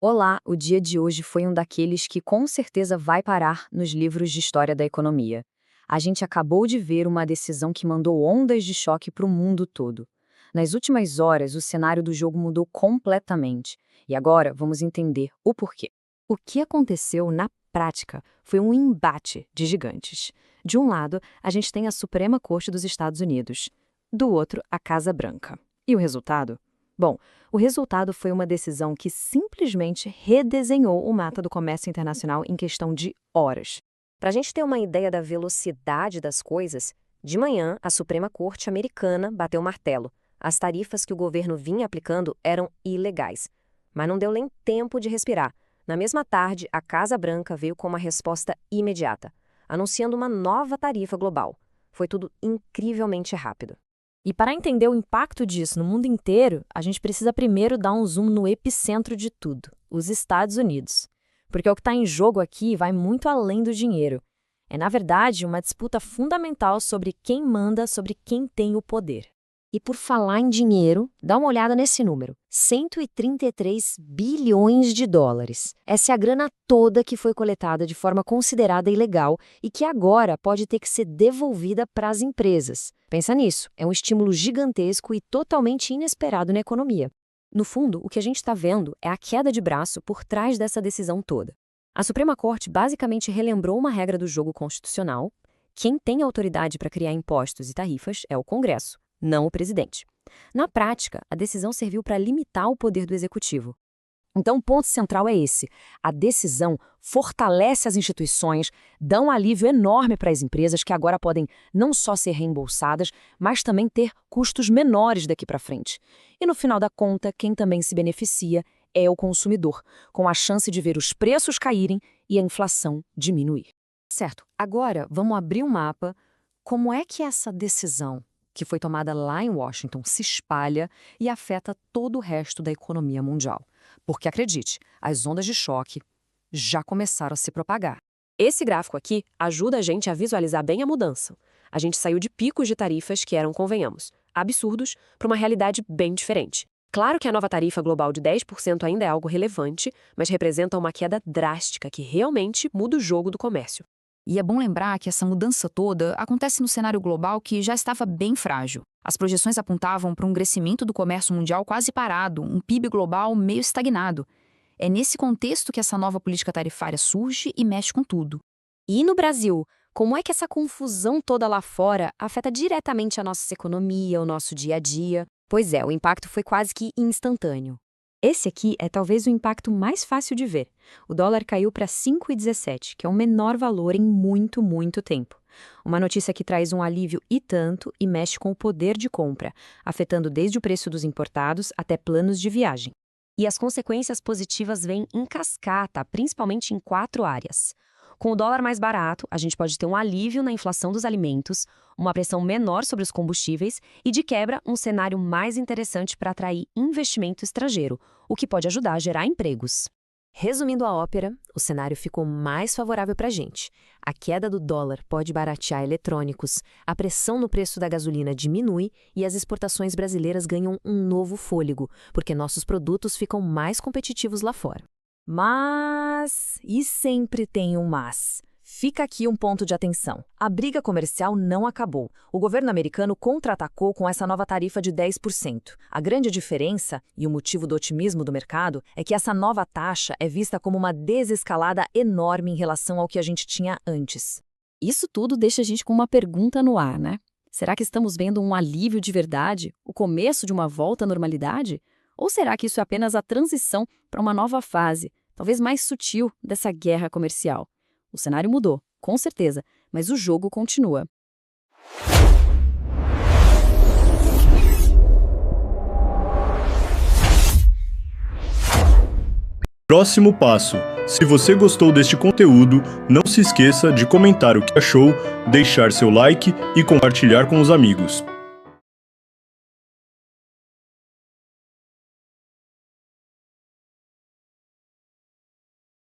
Olá, o dia de hoje foi um daqueles que com certeza vai parar nos livros de história da economia. A gente acabou de ver uma decisão que mandou ondas de choque para o mundo todo. Nas últimas horas, o cenário do jogo mudou completamente. E agora vamos entender o porquê. O que aconteceu na prática foi um embate de gigantes. De um lado, a gente tem a Suprema Corte dos Estados Unidos. Do outro, a Casa Branca. E o resultado? Bom, o resultado foi uma decisão que simplesmente redesenhou o mapa do comércio internacional em questão de horas. Para a gente ter uma ideia da velocidade das coisas, de manhã a Suprema Corte americana bateu o martelo. As tarifas que o governo vinha aplicando eram ilegais. Mas não deu nem tempo de respirar. Na mesma tarde, a Casa Branca veio com uma resposta imediata, anunciando uma nova tarifa global. Foi tudo incrivelmente rápido. E para entender o impacto disso no mundo inteiro, a gente precisa primeiro dar um zoom no epicentro de tudo, os Estados Unidos. Porque o que está em jogo aqui vai muito além do dinheiro. É, na verdade, uma disputa fundamental sobre quem manda, sobre quem tem o poder. E por falar em dinheiro, dá uma olhada nesse número: 133 bilhões de dólares. Essa é a grana toda que foi coletada de forma considerada ilegal e que agora pode ter que ser devolvida para as empresas. Pensa nisso, é um estímulo gigantesco e totalmente inesperado na economia. No fundo, o que a gente está vendo é a queda de braço por trás dessa decisão toda. A Suprema Corte basicamente relembrou uma regra do jogo constitucional: quem tem autoridade para criar impostos e tarifas é o Congresso, não o presidente. Na prática, a decisão serviu para limitar o poder do executivo. Então, o ponto central é esse: a decisão fortalece as instituições, dá um alívio enorme para as empresas que agora podem não só ser reembolsadas, mas também ter custos menores daqui para frente. E no final da conta, quem também se beneficia é o consumidor, com a chance de ver os preços caírem e a inflação diminuir. Certo, agora vamos abrir um mapa. Como é que essa decisão, que foi tomada lá em Washington, se espalha e afeta todo o resto da economia mundial? Porque, acredite, as ondas de choque já começaram a se propagar. Esse gráfico aqui ajuda a gente a visualizar bem a mudança. A gente saiu de picos de tarifas que eram, convenhamos, absurdos, para uma realidade bem diferente. Claro que a nova tarifa global de 10% ainda é algo relevante, mas representa uma queda drástica que realmente muda o jogo do comércio. E é bom lembrar que essa mudança toda acontece no cenário global que já estava bem frágil. As projeções apontavam para um crescimento do comércio mundial quase parado, um PIB global meio estagnado. É nesse contexto que essa nova política tarifária surge e mexe com tudo. E no Brasil, como é que essa confusão toda lá fora afeta diretamente a nossa economia, o nosso dia a dia? Pois é, o impacto foi quase que instantâneo. Esse aqui é talvez o impacto mais fácil de ver. O dólar caiu para 5,17, que é o menor valor em muito, muito tempo. Uma notícia que traz um alívio e tanto e mexe com o poder de compra, afetando desde o preço dos importados até planos de viagem. E as consequências positivas vêm em cascata, principalmente em 4 áreas. Com o dólar mais barato, a gente pode ter um alívio na inflação dos alimentos, uma pressão menor sobre os combustíveis e, de quebra, um cenário mais interessante para atrair investimento estrangeiro, o que pode ajudar a gerar empregos. Resumindo a ópera, o cenário ficou mais favorável para a gente. A queda do dólar pode baratear eletrônicos, a pressão no preço da gasolina diminui e as exportações brasileiras ganham um novo fôlego, porque nossos produtos ficam mais competitivos lá fora. Mas, e sempre tem um mas. Fica aqui um ponto de atenção. A briga comercial não acabou. O governo americano contra-atacou com essa nova tarifa de 10%. A grande diferença, e o motivo do otimismo do mercado, é que essa nova taxa é vista como uma desescalada enorme em relação ao que a gente tinha antes. Isso tudo deixa a gente com uma pergunta no ar, né? Será que estamos vendo um alívio de verdade? O começo de uma volta à normalidade? Ou será que isso é apenas a transição para uma nova fase, talvez mais sutil, dessa guerra comercial? O cenário mudou, com certeza, mas o jogo continua. Próximo passo. Se você gostou deste conteúdo, não se esqueça de comentar o que achou, deixar seu like e compartilhar com os amigos.